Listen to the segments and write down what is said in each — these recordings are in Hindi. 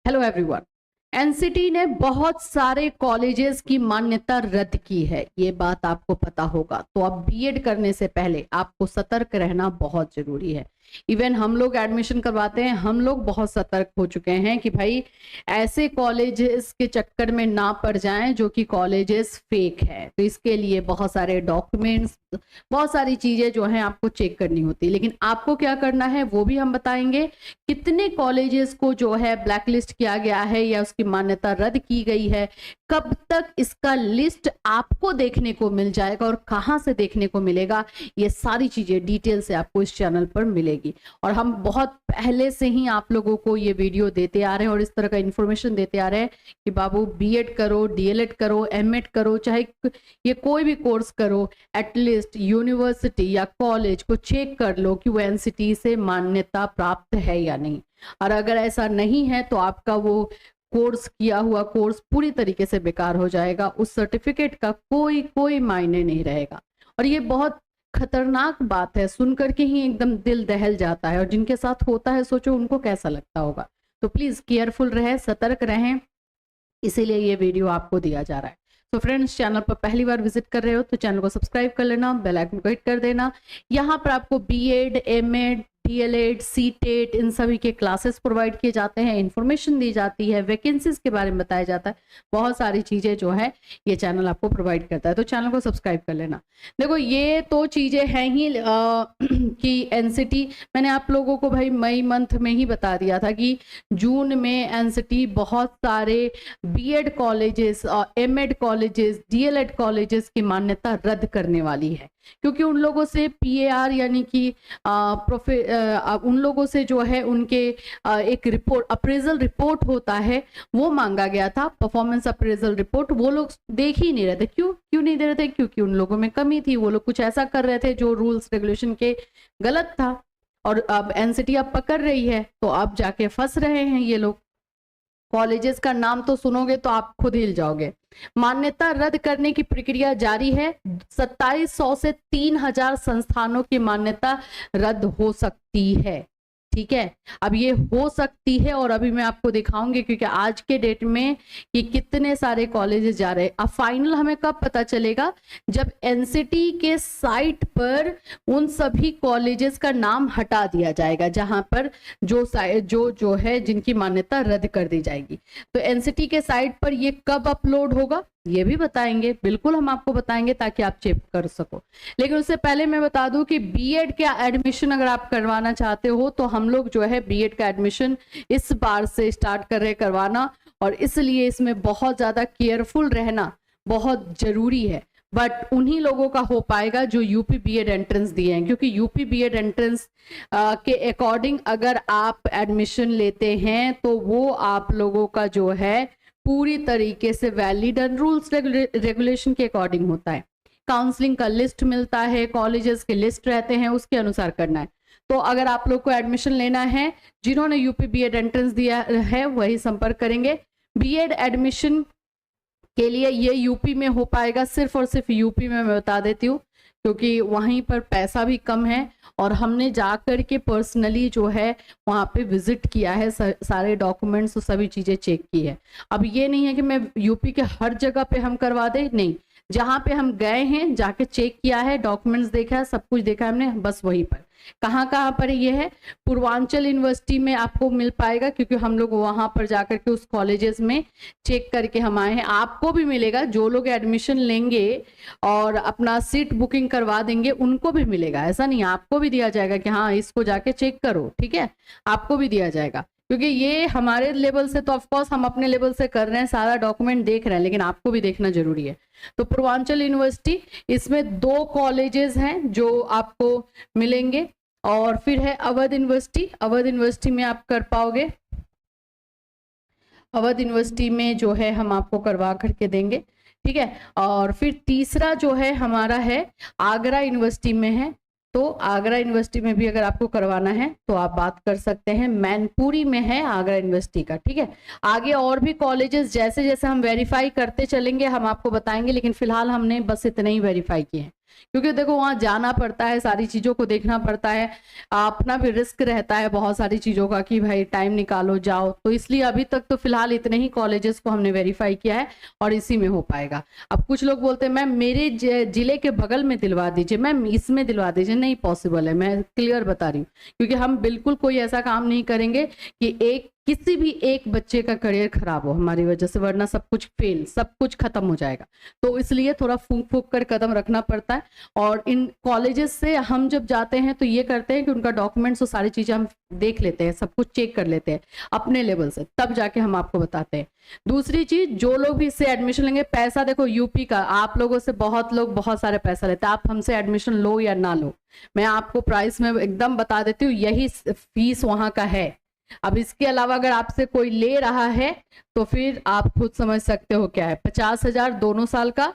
Hello everyone. एनसीटी ने बहुत सारे कॉलेजेस की मान्यता रद्द की है, ये बात आपको पता होगा। तो अब बीएड करने से पहले आपको सतर्क रहना बहुत जरूरी है। इवन हम लोग एडमिशन करवाते हैं, हम लोग बहुत सतर्क हो चुके हैं कि भाई ऐसे कॉलेजेस के चक्कर में ना पड़ जाएं जो कि कॉलेजेस फेक है। तो इसके लिए बहुत सारे डॉक्यूमेंट्स, बहुत सारी चीजें जो हैं आपको चेक करनी होती है। लेकिन आपको क्या करना है वो भी हम बताएंगे। कितने कॉलेजेस को जो है ब्लैकलिस्ट किया गया है या उसकी मान्यता रद्द की गई है, कब तक इसका लिस्ट आपको देखने को मिल जाएगा और कहां से देखने को मिलेगा, ये सारी चीजें डिटेल से आपको इस चैनल पर मिलेगी। और हम बहुत पहले से ही आप लोगों को ये वीडियो देते आ रहे हैं और इस तरह का इंफॉर्मेशन देते आ रहे हैं कि बाबू बीएड करो, डीएलएड करो, एमएड करो, चाहे ये कोई भी कोर्स करो, एटलीस्ट यूनिवर्सिटी या कॉलेज को चेक कर लो कि वो एनसीटी से मान्यता प्राप्त है या नहीं। और अगर ऐसा नहीं है तो आपका वो कोर्स किया हुआ कोर्स पूरी तरीके से बेकार हो जाएगा, उस सर्टिफिकेट का कोई मायने नहीं रहेगा। और ये बहुत खतरनाक बात है, सुन करके ही एकदम दिल दहल जाता है, और जिनके साथ होता है सोचो उनको कैसा लगता होगा। तो प्लीज केयरफुल रहें, सतर्क रहें, इसीलिए ये वीडियो आपको दिया जा रहा है। तो फ्रेंड्स, चैनल पर पहली बार विजिट कर रहे हो तो चैनल को सब्सक्राइब कर लेना, बेल आइकन को हिट कर देना। यहाँ पर आपको बीएड, एमएड, डीएलएड, सीटेट इन सभी के क्लासेस प्रोवाइड किए जाते हैं, इंफॉर्मेशन दी जाती है, वैकेंसीज के बारे में बताया जाता है, बहुत सारी चीजें जो है ये चैनल आपको प्रोवाइड करता है। तो चैनल को सब्सक्राइब कर लेना। देखो ये तो चीजें हैं ही कि एनसीटी, मैंने आप लोगों को भाई मई मंथ में ही बता दिया था कि जून में एनसीटी बहुत सारे BEd colleges, MEd colleges, DElEd colleges की मान्यता रद्द करने वाली है, क्योंकि उन लोगों से पीएआर यानी कि उन लोगों से जो है उनके एक रिपोर्ट, अप्रेजल रिपोर्ट होता है, वो मांगा गया था, परफॉर्मेंस अप्रेजल रिपोर्ट। वो लोग देख ही नहीं रहे थे। क्यों नहीं दे रहे थे? क्योंकि उन लोगों में कमी थी, वो लोग कुछ ऐसा कर रहे थे जो रूल्स रेगुलेशन के गलत था। और अब एनसीटी अब पकड़ रही है, तो अब जाके फंस रहे हैं ये लोग। कॉलेजेस का नाम तो सुनोगे तो आप खुद हिल जाओगे। मान्यता रद्द करने की प्रक्रिया जारी है। 2700 से 3000 संस्थानों की मान्यता रद्द हो सकती है। ठीक है, अब ये हो सकती है और अभी मैं आपको दिखाऊंगी, क्योंकि आज के डेट में ये कितने सारे कॉलेजेस जा रहे हैं। अब फाइनल हमें कब पता चलेगा? जब एनसीटी के साइट पर उन सभी कॉलेजेस का नाम हटा दिया जाएगा जहां पर जो है जिनकी मान्यता रद्द कर दी जाएगी। तो एनसीटी के साइट पर ये कब अपलोड होगा ये भी बताएंगे, बिल्कुल हम आपको बताएंगे ताकि आप चेक कर सको। लेकिन उससे पहले मैं बता दूं कि बीएड का एडमिशन अगर आप करवाना चाहते हो तो हम लोग जो है बीएड का एडमिशन इस बार से स्टार्ट कर रहे करवाना, और इसलिए इसमें बहुत ज्यादा केयरफुल रहना बहुत जरूरी है। बट उन्हीं लोगों का हो पाएगा जो यूपी बीएड एंट्रेंस दिए हैं, क्योंकि यूपी बीएड एंट्रेंस के अकॉर्डिंग अगर आप एडमिशन लेते हैं तो वो आप लोगों का जो है पूरी तरीके से वैलिड एंड रूल्स रेगुलेशन के अकॉर्डिंग होता है। काउंसलिंग का लिस्ट मिलता है, कॉलेजेस के लिस्ट रहते हैं, उसके अनुसार करना है। तो अगर आप लोग को एडमिशन लेना है, जिन्होंने यूपी बीएड एंट्रेंस दिया है वही संपर्क करेंगे। बीएड एडमिशन के लिए ये यूपी में हो पाएगा, सिर्फ और सिर्फ यूपी में, मैं बता देती हूँ, क्योंकि वहीं पर पैसा भी कम है और हमने जाकर के पर्सनली जो है वहाँ पे विजिट किया है, सारे डॉक्यूमेंट्स और सभी चीजें चेक की है। अब ये नहीं है कि मैं यूपी के हर जगह पे हम करवा दे, नहीं, जहाँ पे हम गए हैं जाके चेक किया है, डॉक्यूमेंट्स देखा है, सब कुछ देखा है हमने, बस वहीं पर। कहाँ पर ये है? पूर्वांचल यूनिवर्सिटी में आपको मिल पाएगा, क्योंकि हम लोग वहां पर जाकर के उस कॉलेजेस में चेक करके हम आए हैं। आपको भी मिलेगा, जो लोग एडमिशन लेंगे और अपना सीट बुकिंग करवा देंगे उनको भी मिलेगा। ऐसा नहीं, आपको भी दिया जाएगा कि हाँ इसको जाके चेक करो, ठीक है, आपको भी दिया जाएगा। क्योंकि ये हमारे लेवल से तो ऑफकोर्स हम अपने लेवल से कर रहे हैं, सारा डॉक्यूमेंट देख रहे हैं, लेकिन आपको भी देखना जरूरी है। तो पूर्वांचल यूनिवर्सिटी, इसमें 2 कॉलेजेस हैं जो आपको मिलेंगे, और फिर है अवध यूनिवर्सिटी। अवध यूनिवर्सिटी में आप कर पाओगे, अवध यूनिवर्सिटी में जो है हम आपको करवा करके देंगे, ठीक है। और फिर तीसरा जो है हमारा है आगरा यूनिवर्सिटी में है, तो आगरा यूनिवर्सिटी में भी अगर आपको करवाना है तो आप बात कर सकते हैं। मैनपुरी में है आगरा यूनिवर्सिटी का, ठीक है। आगे और भी कॉलेजेस जैसे जैसे हम वेरीफाई करते चलेंगे हम आपको बताएंगे, लेकिन फिलहाल हमने बस इतने ही वेरीफाई किए हैं। क्योंकि देखो वहाँ जाना पड़ता है, सारी चीज़ों को देखना पड़ता है, अपना भी रिस्क रहता है बहुत सारी चीज़ों का कि भाई टाइम निकालो जाओ। तो इसलिए अभी तक तो फिलहाल इतने ही कॉलेजेस को हमने वेरीफाई किया है और इसी में हो पाएगा। अब कुछ लोग बोलते हैं मैम मेरे जिले के बगल में दिलवा दीजिए, मैम इसमें दिलवा दीजिए, नहीं पॉसिबल है, मैं क्लियर बता रही हूँ। क्योंकि हम बिल्कुल कोई ऐसा काम नहीं करेंगे कि किसी भी एक बच्चे का करियर खराब हो हमारी वजह से, वरना सब कुछ फेल, सब कुछ खत्म हो जाएगा। तो इसलिए थोड़ा फूंक फूंक कर कदम रखना पड़ता है। और इन कॉलेजेस से हम जब जाते हैं तो ये करते हैं कि उनका डॉक्यूमेंट्स और सारी चीजें हम देख लेते हैं, सब कुछ चेक कर लेते हैं अपने लेवल से, तब जाके हम आपको बताते हैं। दूसरी चीज, जो लोग भी इससे एडमिशन लेंगे, पैसा देखो यूपी का, आप लोगों से बहुत लोग बहुत सारे पैसा लेते हैं, आप हमसे एडमिशन लो या ना लो, मैं आपको प्राइस में एकदम बता देती हूँ, यही फीस वहां का है। अब इसके अलावा अगर आपसे कोई ले रहा है तो फिर आप खुद समझ सकते हो क्या है। 50,000 दोनों साल का।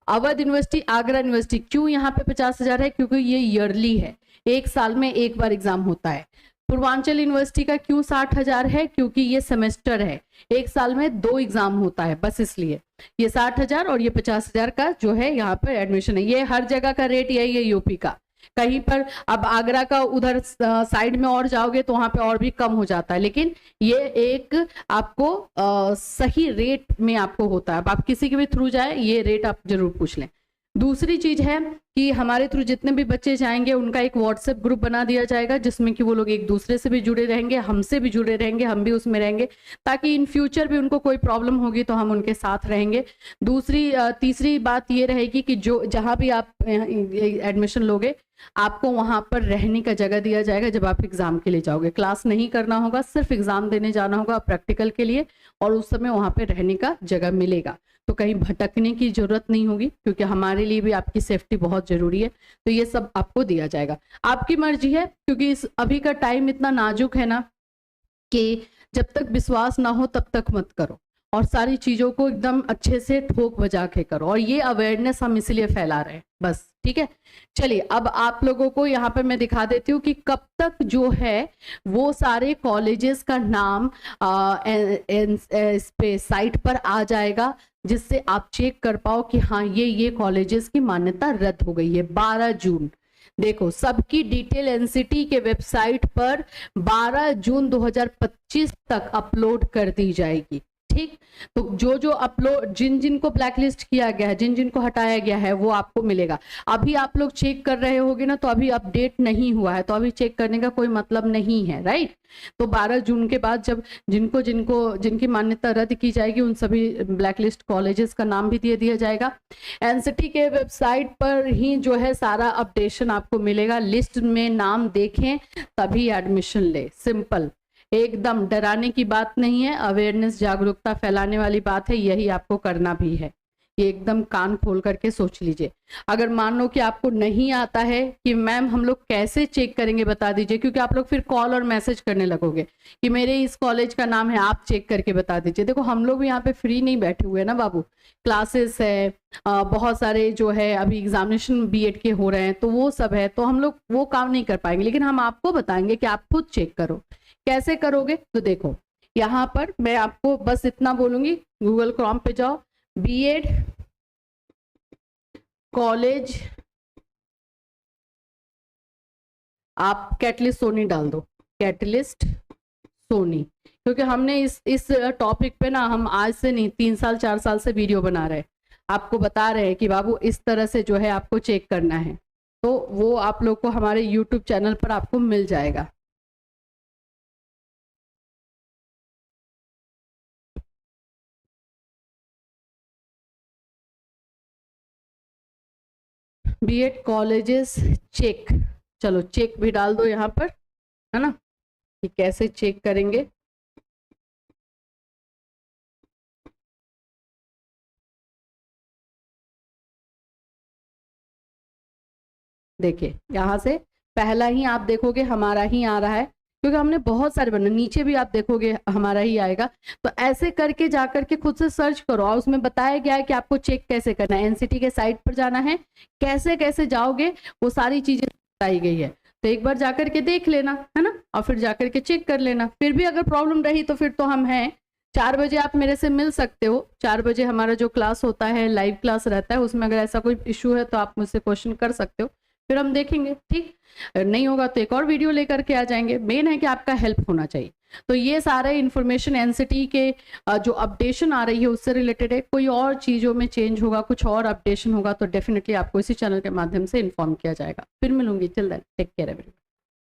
अवध यूनिवर्सिटी, आगरा यूनिवर्सिटी, क्यों यहाँ पे 50,000 है? क्योंकि ये ईयरली है, एक साल में एक बार एग्जाम होता है। पूर्वांचल यूनिवर्सिटी का क्यों 60,000 है? क्योंकि ये सेमेस्टर है, एक साल में 2 एग्जाम होता है, बस इसलिए ये 60,000 और ये 50,000 का जो है यहाँ पर एडमिशन है। ये हर जगह का रेट यही है यूपी का। कहीं पर अब आगरा का उधर साइड में और जाओगे तो वहां पे और भी कम हो जाता है, लेकिन ये एक आपको सही रेट में आपको होता है। अब आप किसी के भी थ्रू जाए, ये रेट आप जरूर पूछ लें। दूसरी चीज है कि हमारे थ्रू जितने भी बच्चे जाएंगे उनका एक व्हाट्सएप ग्रुप बना दिया जाएगा, जिसमें कि वो लोग एक दूसरे से भी जुड़े रहेंगे, हमसे भी जुड़े रहेंगे, हम भी उसमें रहेंगे, ताकि इन फ्यूचर भी उनको कोई प्रॉब्लम होगी तो हम उनके साथ रहेंगे। तीसरी बात ये रहेगी कि जो जहाँ भी आप एडमिशन लोगे, आपको वहां पर रहने का जगह दिया जाएगा जब आप एग्जाम के लिए जाओगे। क्लास नहीं करना होगा, सिर्फ एग्जाम देने जाना होगा प्रैक्टिकल के लिए, और उस समय वहां पर रहने का जगह मिलेगा। तो कहीं भटकने की जरूरत नहीं होगी, क्योंकि हमारे लिए भी आपकी सेफ्टी बहुत जरूरी है। तो ये सब आपको दिया जाएगा, आपकी मर्जी है, क्योंकि इस अभी का टाइम इतना नाजुक है ना कि जब तक विश्वास ना हो तब तक मत करो, और सारी चीजों को एकदम अच्छे से ठोक बजा के करो। और ये अवेयरनेस हम इसलिए फैला रहे हैं बस, ठीक है। चलिए अब आप लोगों को यहाँ पे मैं दिखा देती हूँ कि कब तक जो है वो सारे कॉलेजेस का नाम इस पे साइट पर आ जाएगा, जिससे आप चेक कर पाओ कि हाँ ये कॉलेजेस की मान्यता रद्द हो गई है। 12 जून, देखो सबकी डिटेल एनसीटी के वेबसाइट पर 12 जून 2025 तक अपलोड कर दी जाएगी, ठीक। तो जो अपलोड, जिन को ब्लैकलिस्ट किया गया है, जिन को हटाया गया है, वो आपको मिलेगा। अभी आप लोग चेक कर रहे होगे ना, तो अभी अपडेट नहीं हुआ है, तो अभी चेक करने का कोई मतलब नहीं है, राइट। तो 12 जून के बाद जब जिनकी मान्यता रद्द की जाएगी, उन सभी ब्लैकलिस्ट कॉलेजेस का नाम भी दे दिया जाएगा। एनसीटी के वेबसाइट पर ही जो है सारा अपडेशन आपको मिलेगा। लिस्ट में नाम देखें तभी एडमिशन ले, सिंपल, एकदम डराने की बात नहीं है, अवेयरनेस, जागरूकता फैलाने वाली बात है, यही आपको करना भी है। ये एकदम कान खोल करके सोच लीजिए। अगर मान लो कि आपको नहीं आता है कि मैम हम लोग कैसे चेक करेंगे बता दीजिए, क्योंकि आप लोग फिर कॉल और मैसेज करने लगोगे कि मेरे इस कॉलेज का नाम है, आप चेक करके बता दीजिए। देखो हम लोग भी यहाँ पे फ्री नहीं बैठे हुए ना बाबू, क्लासेस है, बहुत सारे जो है अभी एग्जामिनेशन बीएड के हो रहे हैं, तो वो सब है, तो हम लोग वो काम नहीं कर पाएंगे, लेकिन हम आपको बताएंगे कि आप खुद चेक करो। कैसे करोगे? तो देखो यहाँ पर मैं आपको बस इतना बोलूंगी, गूगल क्रोम पे जाओ, बीएड कॉलेज, आप कैटलिस्ट सोनी डाल दो, कैटलिस्ट सोनी, क्योंकि हमने इस टॉपिक पे ना हम आज से नहीं 3 साल 4 साल से वीडियो बना रहे हैं, आपको बता रहे हैं कि बाबू इस तरह से जो है आपको चेक करना है। तो वो आप लोग को हमारे यूट्यूब चैनल पर आपको मिल जाएगा। बीएड कॉलेजेस चेक, चलो चेक भी डाल दो यहाँ पर, है ना, कि कैसे चेक करेंगे। देखिए यहाँ से पहला ही आप देखोगे हमारा ही आ रहा है, क्योंकि हमने बहुत सारे बने, नीचे भी आप देखोगे हमारा ही आएगा। तो ऐसे करके जाकर के खुद से सर्च करो, और उसमें बताया गया है कि आपको चेक कैसे करना है। एनसीटी के साइट पर जाना है, कैसे कैसे जाओगे वो सारी चीजें बताई गई है, तो एक बार जाकर के देख लेना, है ना, और फिर जाकर के चेक कर लेना। फिर भी अगर प्रॉब्लम रही तो फिर तो हम हैं, 4 बजे आप मेरे से मिल सकते हो। 4 बजे हमारा जो क्लास होता है, लाइव क्लास रहता है, उसमें अगर ऐसा कोई इशू है तो आप मुझसे क्वेश्चन कर सकते हो, फिर हम देखेंगे। ठीक, नहीं होगा तो एक और वीडियो लेकर के आ जाएंगे। मेन है कि आपका हेल्प होना चाहिए। तो ये सारे इन्फॉर्मेशन एनसीटी के जो अपडेशन आ रही है उससे रिलेटेड है। कोई और चीज़ों में चेंज होगा, कुछ और अपडेशन होगा तो डेफिनेटली आपको इसी चैनल के माध्यम से इन्फॉर्म किया जाएगा। फिर मिलूंगी। Till then take care everyone.